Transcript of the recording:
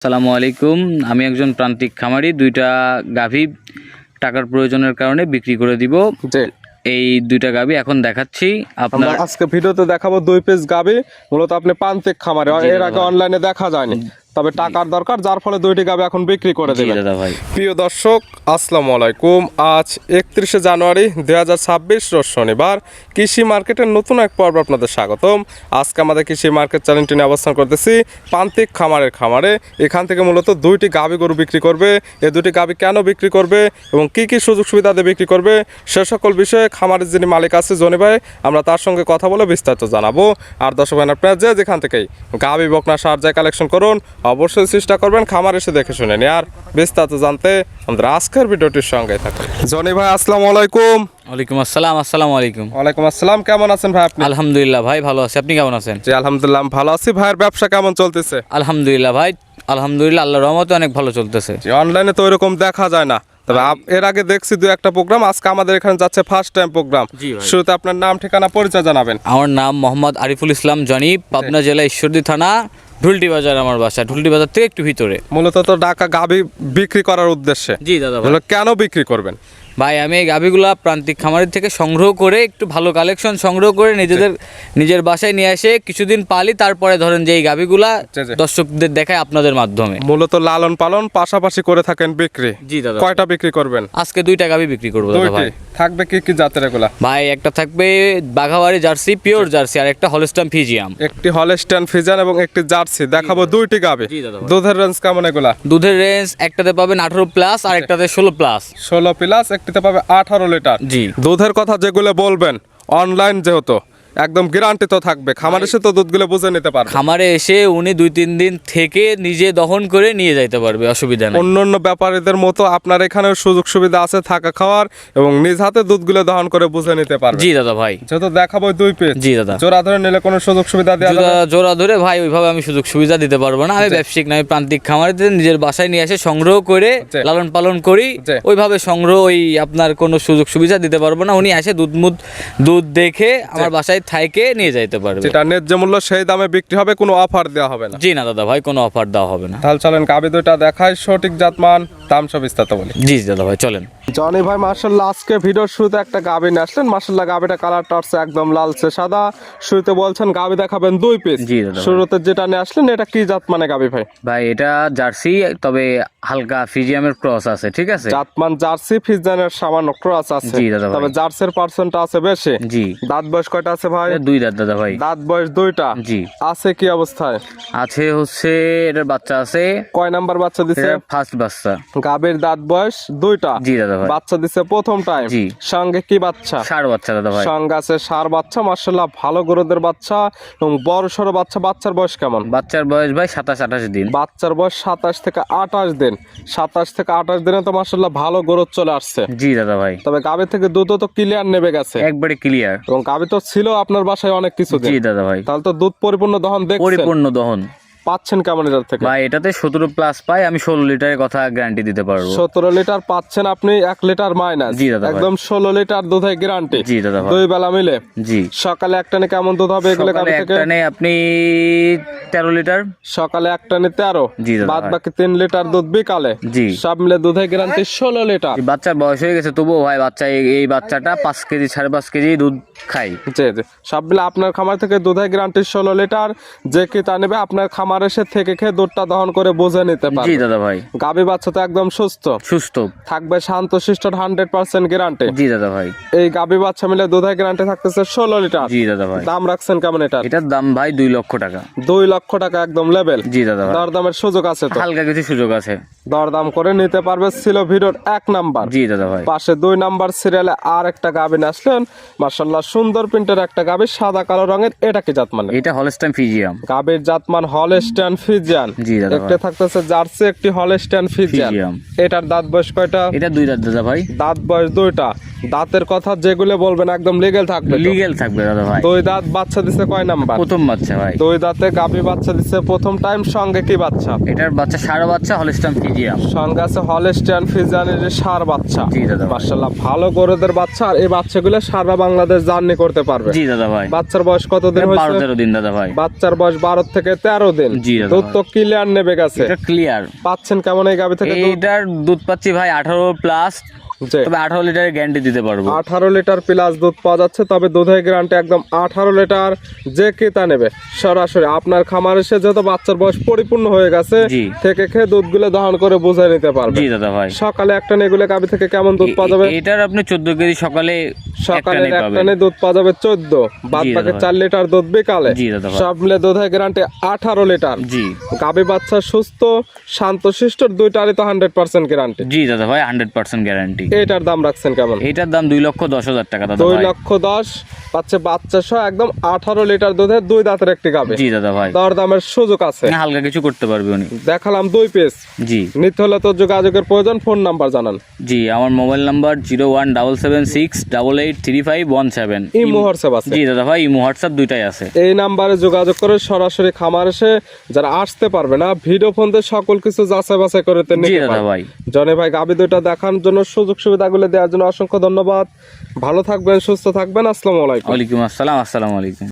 আসসালামু আলাইকুম। আমি একজন প্রান্তিক খামারি, দুইটা গাভী টাকার প্রয়োজনের কারণে বিক্রি করে দিব। এই দুইটা গাভী এখন দেখাচ্ছি আপনার। আজকে ভিডিওতে দেখাবো 2 পিস গাভী। মূলত আপনি প্রান্তিক খামারে, এর আগে অনলাইনে দেখা যায়নি, তবে টাকার দরকার, যার ফলে দুইটি গাভী এখন বিক্রি করে দেবেন। দাদা ভাই, প্রিয় দর্শক আসসালামু আলাইকুম। আজ 31শে জানুয়ারি 2026 রোজ শনিবার। কৃষি মার্কেটের নতুন এক পর্ব আপনাদের স্বাগতম। আজকে আমাদের কৃষি মার্কেট চ্যানেলটি নিয়ে অবস্থান করতেছি প্রান্তিক খামারের খামারে। এখান থেকে মূলত দুইটি গাভী গরু বিক্রি করবে। এই দুটি গাভী কেন বিক্রি করবে এবং কি কি সুযোগ সুবিধা দিয়ে বিক্রি করবে, সে সকল বিষয়ে খামারের যিনি মালিক আছে জনি ভাই, আমরা তার সঙ্গে কথা বলে বিস্তারিত জানাবো। আর দর্শক ভাই, আপনারা যেখান থেকেই গাভী বকনা সার যায় কালেকশন করুন, অবশ্যই চেষ্টা করবেন খামার এসে দেখে শুনে নিয়ে। আর বিস্তারিত জানতে আমাদের আজকের ভিডিওটির সঙ্গে থাকুন। জনি ভাই আসসালামু আলাইকুম। ওয়ালাইকুম আসসালাম। আসসালামু আলাইকুম। ওয়ালাইকুম আসসালাম। কেমন আছেন ভাই আপনি? আলহামদুলিল্লাহ ভাই, ভালো আছি। আপনি কেমন আছেন? জি আলহামদুলিল্লাহ ভালো আছি। ভাইয়ের ব্যবসা কেমন চলতেছে? আলহামদুলিল্লাহ ভাই, আলহামদুলিল্লাহ, আল্লাহর রহমতে অনেক ভালো চলতেছে। অনলাইনে তো ওইরকম দেখা যায় না, তবে এর আগে দেখছি দু একটা প্রোগ্রাম। আজকে আমাদের এখানে যাচ্ছে ফার্স্ট টাইম প্রোগ্রাম। শুরুতে আপনার নাম ঠিকানা পরিচয় জানাবেন। আমার নাম মোহাম্মদ আরিফুল ইসলাম জনি, পাবনা জেলা ঈশ্বরদী থানা, ঢুলটি বাজার আমার বাসা। ঢুলটি বাজার থেকে একটু ভিতরে। মূলত তো ঢাকা গাভী বিক্রি করার উদ্দেশ্যে। জি দাদা ভাই। কেন বিক্রি করবেন? ভাই, আমি এই গাভীগুলা প্রান্তিক খামারের থেকে সংগ্রহ করে, একটু ভালো কালেকশন সংগ্রহ করে নিজের বাসায় নিয়ে এসে কিছুদিন পালি, তারপরে ধরেন যে এই গাভীগুলা দর্শকদের দেখায় আপনাদের মাধ্যমে। মূলত লালন পালন পাশাপাশি করে থাকেন বিক্রি। জি দাদা। কয়টা বিক্রি করবেন? আজকে দুইটা গাভী বিক্রি করবো দাদা ভাই। থাকবে কি কি জাতের এগুলা? ভাই, একটা থাকবে বাঘাবাড়ি জার্সি, পিওর জার্সি, আর একটা হলস্টাইন ফ্রিজিয়ান। একটি হলস্টাইন ফ্রিজিয়ান এবং একটি জার্সি দেখাবো, দুইটি গাভী। দুধের রেঞ্জ কেমন এগুলা? দুধের রেঞ্জ একটাতে পাবেন 18 প্লাস আর একটাতে 16 প্লাস। 16 প্লাস, একটিতে পাবে 18 লিটার। জি। দুধের কথা যেগুলো বলবেন অনলাইন যেহেতু একদম গ্যারান্টি তো থাকবে, খামারে এসে তো দুধগুলো বুঝে নিতে পারবে। খামারে এসে উনি 2-3 দিন থেকে নিজে দহন করে নিয়ে যাইতে পারবে, অসুবিধা নেই। অন্যান্য ব্যাপারীদের মতো আপনার এখানেও সুযোগ সুবিধা আছে থাকা খাওয়ার, এবং নিজ হাতে দুধগুলো দহন করে বুঝে নিতে পারবে। জি দাদা ভাই। যেহেতু দেখাবো 2 পিস। জি দাদা। জোড়া ধরে নিলে কোনো সুযোগ সুবিধা দেওয়া যাবে? জোড়া ধরে ভাই ওইভাবে আমি সুযোগ সুবিধা দিতে পারবো না। আমি ব্যবসায়িক না, আমি প্রান্তিক খামারিতে নিজের বাসায় নিয়ে এসে সংগ্রহ করে লালন পালন করি। ওইভাবে সংগ্রহ ওই আপনার কোনো সুযোগ সুবিধা দিতে পারবো না। উনি এসে দুধ দেখে আমার বাসায় থাইকে নিয়ে যাইতে পারবে। যেটা ন্যায্য মূল্য সেই দামে বিক্রি হবে, কোনো অফার দেওয়া হবে না। জি না দাদা ভাই, কোনো অফার দেওয়া হবে না। তাহলে চলেন গাভী দুইটা দেখাই, সঠিক জাতমান দাম সব বিস্তারিত বলি। জি দাদা ভাই, চলেন। জনি ভাই মাশাআল্লাহ, আজকে ভিডিওর শুরুতে একটা গাভী নিয়ে আসলেন। মাশাআল্লাহ, গাভীটা কালারটা হচ্ছে একদম লালচে সাদা। শুরুতে বলছেন গাভী দেখাবেন 2 পিস। জি দাদা। শুরুতে যেটা নিয়ে আসলেন এটা কি জাত মানে গাভী ভাই? ভাই, এটা জার্সি, তবে হালকা ফ্রিজিয়ামের ক্রস আছে, ঠিক আছে? জাতমান জার্সি, ফ্রিজিয়ানের সামান্য ক্রস আছে। জি দাদা ভাই। তবে জার্সির পার্সেন্টটা আছে বেশি। জি। দাঁত বয়স কয়টা আছে ভাই? 2 দাঁত দাদা ভাই। দাঁত বয়স 2টা। জি। আছে কি অবস্থায়? আছে হচ্ছে এটার বাচ্চা আছে। কয় নাম্বার বাচ্চা দিছে? ফার্স্ট বাচ্চা। গাভীর দাঁত বয়স 2টা। জি দাদা ভাই। বাচ্চা দিছে প্রথম টাইম। জি। সঙ্গে কি বাচ্চা? ষাঁড় বাচ্চা দাদা ভাই। সঙ্গে আছে ষাঁড় বাচ্চা। মাশাআল্লাহ, ভালো গরুদের বাচ্চা এবং বড় সড়ো বাচ্চা। বাচ্চার বয়স কেমন? বাচ্চার বয়স ভাই 27-28 দিন। বাচ্চার বয়স 27 থেকে 28 দিন। 27 থেকে 28 দিনে তো মাশাআল্লাহ ভালো গরু চলে আসছে। জি দাদা ভাই। তবে গাভী থেকে দুধও তো ক্লিয়ার নেবে গেছে, একবারে ক্লিয়ার। এবং গাভী তো ছিল আপনার বাসায় অনেক কিছু দিন। জি দাদা ভাই। তাহলে তো দুধ পরিপূর্ণ দহন দেখছেন। পরিপূর্ণ দহন পাচ্ছেন কেমন এটার থেকে? ভাই, এটাতে 17 প্লাস পাই। আমি 16 লিটারের কথা গ্যারান্টি দিতে পারবো। 17 লিটার পাচ্ছেন আপনি, 1 লিটার মাইনাস। জি দাদা ভাই। একদম 16 লিটার দুধের গ্যারান্টি। জি দাদা ভাই। 2 বেলা মিলে। জি। সকালে একটানে কেমন দুধ হবে এগুলো গাভী থেকে? একটানে আপনি 13 লিটার। সকালে একটানে 13। জি দাদা। বাদ বাকি 3 লিটার দুধ বিকালে। জি। সব মিলে দুধের গ্যারান্টি 16 লিটার। বাচ্চার বয়স হয়ে গেছে, তবুও ভাই বাচ্চা এই বাচ্চাটা 5 কেজি 5.5 কেজি দুধ খাই। জি জি। সব মিলে আপনার খামার থেকে দুধের গ্যারান্টি 16 লিটার। যে কি তা নেবে আপনার খামার এসে থেকে খেয়ে দুধটা দহন করে বুঝে নিতে পারবে। জি দাদা ভাই। গাভী বাচ্চা তো একদম সুস্থ থাকবে, শান্তশিষ্ট, 100% গ্যারান্টি। জি দাদা ভাই। এই গাভী বাচ্চা মিলে দুধের গ্যারান্টি থাকতেছে 16 লিটার। জি দাদা ভাই। দাম রাখছেন কেমন এটা? এটার দাম ভাই 2 লক্ষ টাকা। 2 লক্ষ টাকা একদম লেভেল। জি দাদা ভাই। দরদামের সুযোগ আছে তো? হালকা কিছু সুযোগ আছে, দরদাম করে নিতে পারবে। ছিল ভিডিওর 1 নাম্বার। জি দাদা ভাই। পাশে 2 নাম্বার সিরিয়ালে আর একটা গাভী আসলেন। মাশাআল্লাহ, সুন্দর প্রিন্টের একটা গাভী, সাদা কালো রঙের। এটা কি জাত মানে? এটা হলস্টাইন ফ্রিজিয়ান। গাভীর জাতমান হলস্টাইন ফ্রিজিয়ান। জি দাদা একটা ভাই। থাকতেছে জার্সি, একটি হলস্টাইন ফ্রিজিয়ান। এটার দাঁত বয়স কয়টা? এটা 2 দাঁত দাদা ভাই। দাঁত বয়স 2টা। দাঁতের কথা যেগুলো বলবেন একদম লিগেল থাকবে তো? লিগেল থাকবে দাদা ভাই। দুই দাঁত বাচ্চা দিছে কয় নাম্বার? প্রথম বাচ্চা ভাই। দুই দাঁতে গাভী বাচ্চা দিছে প্রথম টাইম, সঙ্গে কি বাচ্চা? এটার বাচ্চা ষাঁড় বাচ্চা, হলস্টাইন ফ্রিজিয়ান। সঙ্গে আছে হলস্টাইন ফ্রিজিয়ানের ষাঁড় বাচ্চা। জি দাদা ভাই। মাশাআল্লাহ ভালো গরুদের বাচ্চা, আর এই বাচ্চাগুলো সারা বাংলাদেশ জার্নি করতে পারবে। জি দাদা ভাই। বাচ্চার বয়স কতদিন হয়েছে? 12-13 দিন দাদা ভাই। বাচ্চার বয়স 12 থেকে 13 দিন। জি দাদা দুধ ভাই। তো ক্লিয়ার নেবে গেছে। এটা ক্লিয়ার পাচ্ছেন কেমন এই গাভী থেকে দুধ? এইটার দুধ পাচ্ছি ভাই 18 প্লাস, জি। তবে 18 লিটারের গ্যারান্টি দিতে পারবো। 18 লিটার প্লাস দুধ পাওয়া যাচ্ছে, তবে দুধের গ্যারান্টি একদম 18 লিটার। যে ক্রেতা নেবে সরাসরি আপনার খামার এসে, যেহেতু বাচ্চার বয়স পরিপূর্ণ হয়ে গেছে, জি। থেকে খেয়ে দুধগুলো দহন করে বুঝে নিতে পারবে। জি দাদা ভাই। সকালে একটা নেগুলো গাভী থেকে কেমন দুধ পাওয়া যাবে? এটার আপনি 14 কেজি সকালে সকালে একটানেই একটা পাবেন। দুধ পাওয়া যাবে 14, বাদ জি বাকি দাদা ভাই। 4 লিটার দুধ বিকালে। জি দাদা ভাই। সব মিলে দুধের গ্যারান্টি 18 লিটার। জি। গাভী বাচ্চা সুস্থ শান্তশিষ্ট, দুইটারই তো 100% গ্যারান্টি। জি দাদা ভাই 100% গ্যারান্টি। এটার দাম রাখছেন কেমন? এটার দাম 2,10,000 টাকা দাদা 2 ভাই। লক্ষ 10 পাচ্ছে বাচ্চা সহ, একদম 18 লিটার দুধের, দুই দাঁতের একটি গাভী। জি দাদা ভাই। দর দামের সুযোগ আছে। হালকা কিছু করতে পারবে উনি। দেখালাম 2 পিস। জি। নিতে হলে তো যোগাযোগের প্রয়োজন, ফোন নাম্বার জানান। জি, আমার মোবাইল নাম্বার 01776883517। ইমো হোয়াটসঅ্যাপ আছে? জি দাদা ভাই, ইমো হোয়াটসঅ্যাপ দুইটাই আছে। এই নাম্বারে যোগাযোগ করে সরাসরি খামার এসে, যারা আসতে পারবে না ভিডিও ফোন দিয়ে সকল কিছু যাচাই বাছাই করে জি নিতে দাদা পারবে। ভাই। জনে ভাই গাভী দুইটা দেখানোর জন্য, সুযোগ সুবিধাগুলো দেওয়ার জন্য অসংখ্য ধন্যবাদ। ভালো থাকবেন, সুস্থ থাকবেন। আসসালামু আলাইকুম। ওয়ালাইকুম আসসালাম। আসসালামু আলাইকুম।